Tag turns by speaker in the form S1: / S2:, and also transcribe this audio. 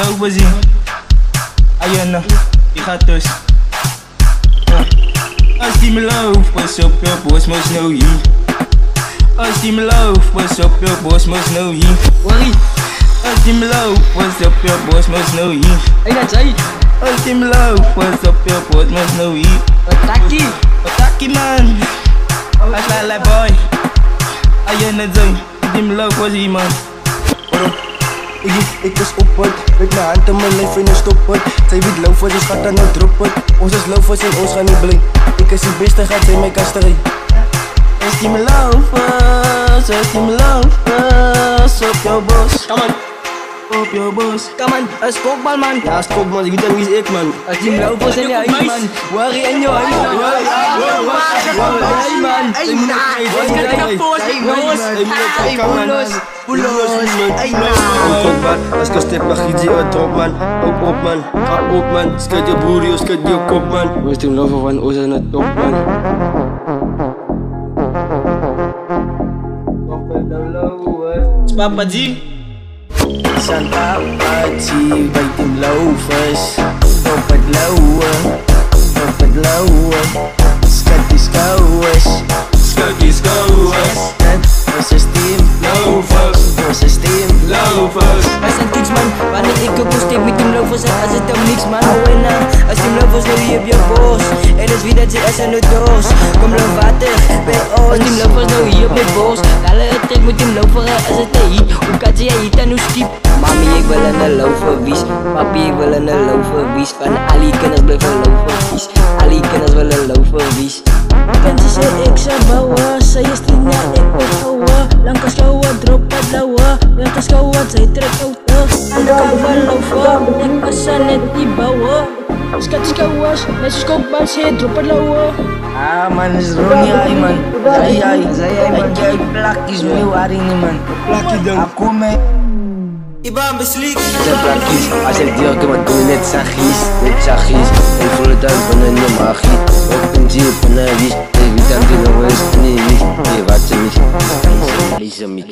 S1: lopen zien. Ayana, die gaat dus. Als die me loopt, pas op je boss must know you. Als die me loopt, pas op je boss must know you.
S2: Worry.
S1: Als die me loopt, pas op je boss must know you.
S2: Hey, dat zei.
S1: Als die me loopt, pas op je boss must know you. Ataki man. Als la boy. Ayana zone, die me loopt was hier man.
S3: Ik is op het, met mijn hand in mijn lijf en stop het. Zij weet lopen, dus gaat dan nou drop het. Ons is lopen en ons gaan niet blink. Ik is die beste, gaat zij mijn kasterij.
S1: Als die me lopen, als die me lopen, op jouw bos.
S2: Come on.
S1: Op jouw bos.
S2: Come on, een skokbal man.
S3: Ja, stop man, ik weet niet wie is ik man.
S2: Als die lopen zijn jij man. Worry en jou. Hey man. Hey
S3: als ik een step mag, giet je uit op man. Op man, ga op man. Skut je boerie, skut je kop man. We zijn lopen van ons aan het top man.
S1: Papa G.
S3: San Papa G, bij Team Lovers. Op het lauwe. Skut die skouwers.
S1: Skut die skouwers.
S3: Ons is Team Lovers. Ons is Team Lovers.
S2: Als een kiks man, wanneer ik ook steek met Team Lovers en als het dan niks man. Als Team Lovers nu hier op je bos. En is wie dat ze is aan de doos. Kom loop water bij ons. Als Team Lovers nou hier op je bos. Alle het trek met Team Lovers als het hier. Hoe kan ze jij hier aan hoe skip? Mami ik wil een loverwies. Papi ik wil een loverwies. Van alle kinders blijven loverwies. Alle kinders willen loverwies.
S4: Pensa se ik zou bouwen, zij is die na ik ook houden. Lang kan schouwen, drop het lauwen. Lang kan schouwen, zij trekt auto. En dan kan wel lopen, ik kan ze net die bouwen. Skat schouwers, net zoals koopbals, hij drop het lauwen.
S3: Ah man, is Ronnie ay man. Zij man. Jij plakjes mee waarin niet man. Plakje dan. Aku mee.
S1: Ibang beslik.
S3: Zijn plakjes, als ik die ook iemand doe net zachtjes. Ik voel het uit van een magie. Op een jeep en een wies. Ik weet dat je nog eens niet wist. Je wat ze mis. Lisa me.